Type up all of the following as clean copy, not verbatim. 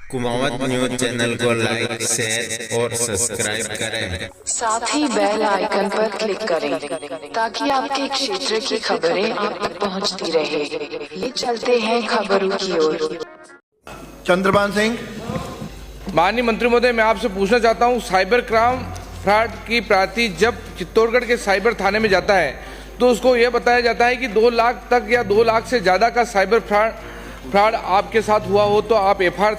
Kumawat news channel को like, share और subscribe करें। साथ ही बेल आइकन पर क्लिक करें ताकि आपके क्षेत्र की खबरें आप तक पहुंचती रहे। ये चलते हैं खबरों की ओर। चंद्रभान सिंह। माननीय मंत्री महोदय, मैं आपसे पूछना चाहता हूं, साइबर क्राइम फ्रॉड की प्रार्थी जब चित्तौड़गढ़ के साइबर थाने में जाता है तो उसको यह बताया जाता है कि 2 लाख तक या 2 लाख से ज़्यादा का साइबर फ्रॉड आपके साथ हुआ हो तो आप एफआईआर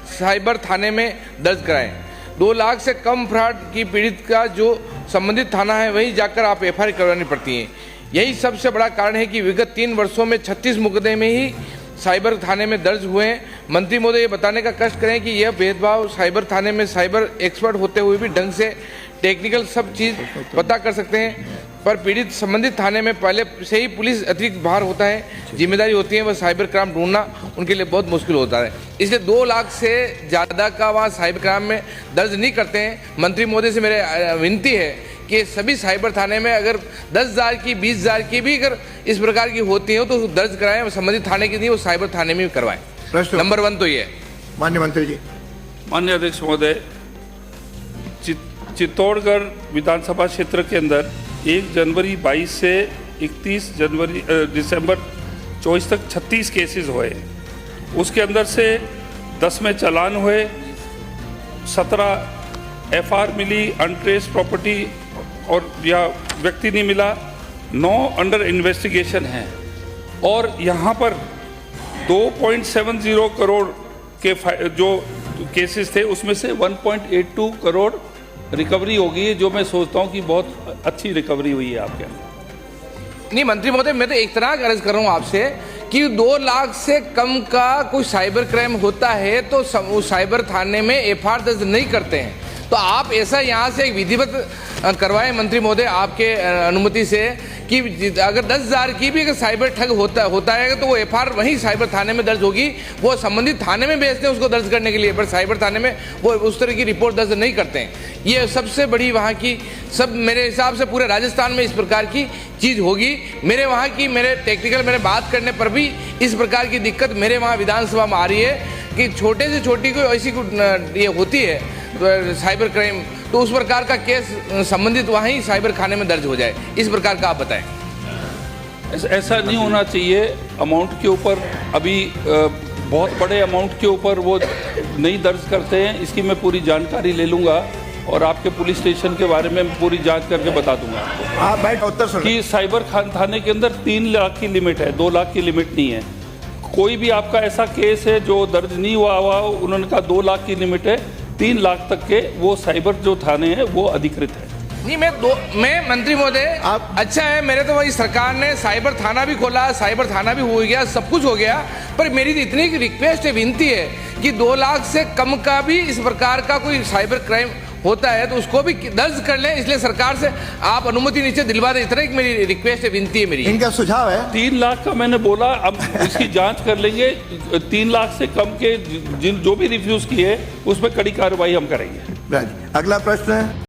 साइबर थाने में दर्ज कराएं। 2 लाख से कम फ्रॉड की पीड़ित का जो संबंधित थाना है वहीं जाकर आप एफआईआर करवानी पड़ती है। यही सबसे बड़ा कारण है कि विगत 3 वर्षों में 36 मुकदमे ही साइबर थाने में दर्ज हुए हैं। मंत्री महोदय, ये बताने का कष्ट करें कि यह भेदभाव साइबर थाने में साइबर एक्सपर्ट होते हुए भी ढंग से टेक्निकल सब चीज़ पता कर सकते हैं, पर पीड़ित संबंधित थाने में पहले से ही पुलिस अतिरिक्त भार होता है, जिम्मेदारी होती है, वह साइबर क्राइम ढूंढना उनके लिए बहुत मुश्किल होता है। इसलिए 2 लाख से ज़्यादा का वहाँ साइबर क्राइम में दर्ज नहीं करते हैं। मंत्री महोदय से मेरे विनती है कि सभी साइबर थाने में अगर 10,000 की 20,000 की भी अगर इस प्रकार की होती हो तो दर्ज कराएं, संबंधित थाने की नहीं, वो साइबर थाने में भी करवाएं। नंबर 1 तो ये। माननीय मंत्री जी। माननीय अध्यक्ष महोदय, चित्तौड़गढ़ विधानसभा क्षेत्र के अंदर 1 जनवरी 22 से 31 दिसंबर 24 तक 36 केसेस हुए। उसके अंदर से 10 में चालान हुए, 17 एफआर मिली, अनट्रेस प्रॉपर्टी और या व्यक्ति नहीं मिला, 9 अंडर इन्वेस्टिगेशन हैं। और यहाँ पर 2.70 करोड़ के जो केसेस थे उसमें से 1.82 करोड़ रिकवरी होगी, जो मैं सोचता हूँ कि बहुत अच्छी रिकवरी हुई है आपके अंदर। नहीं मंत्री महोदय, मैं तो एक तरह अर्ज कर रहा हूँ आपसे कि 2 लाख से कम का कोई साइबर क्राइम होता है तो साइबर थाने में एफआईआर दर्ज नहीं करते हैं। तो आप ऐसा यहाँ से एक विधिवत करवाएं मंत्री महोदय, आपके अनुमति से, कि अगर 10,000 की भी अगर साइबर ठग होता है तो वो एफआईआर वहीं साइबर थाने में दर्ज होगी। वो संबंधित थाने में भेजते हैं उसको दर्ज करने के लिए, पर साइबर थाने में वो उस तरह की रिपोर्ट दर्ज नहीं करते हैं। ये सबसे बड़ी वहाँ की सब मेरे हिसाब से पूरे राजस्थान में इस प्रकार की चीज़ होगी। मेरे वहाँ की मेरे बात करने पर भी इस प्रकार की दिक्कत मेरे वहाँ विधानसभा में आ रही है कि छोटे से छोटी कोई ऐसी ये होती है तो साइबर क्राइम, तो उस प्रकार का केस संबंधित वहीं साइबर खाने में दर्ज हो जाए, इस प्रकार का आप बताएं। ऐसा नहीं होना चाहिए। अमाउंट के ऊपर अभी बहुत बड़े अमाउंट के ऊपर वो नहीं दर्ज करते हैं। इसकी मैं पूरी जानकारी ले लूँगा और आपके पुलिस स्टेशन के बारे में पूरी जांच करके बता दूंगा आप बैठ उत्तर सुन कि साइबर थाने के अंदर 3 लाख की लिमिट है, 2 लाख की लिमिट नहीं है। कोई भी आपका ऐसा केस है जो दर्ज नहीं हुआ, उन्होंने कहा 2 लाख की लिमिट है, 3 लाख तक के वो साइबर जो थाने हैं वो अधिकृत है। नहीं मैं मंत्री महोदय, आप अच्छा है, मेरे तो वही सरकार ने साइबर थाना भी खोला, साइबर थाना भी हो गया, सब कुछ हो गया, पर मेरी इतनी रिक्वेस्ट है, विनती है कि 2 लाख से कम का भी इस प्रकार का कोई साइबर क्राइम होता है तो उसको भी दर्ज कर लें। इसलिए सरकार से आप अनुमति नीचे दिलवा दें, इतना ही मेरी रिक्वेस्ट है, विनती है मेरी। इनका सुझाव है 3 लाख का मैंने बोला, अब इसकी जांच कर लेंगे। 3 लाख से कम के जो भी रिफ्यूज किए उस पर कड़ी कार्रवाई हम करेंगे। अगला प्रश्न है।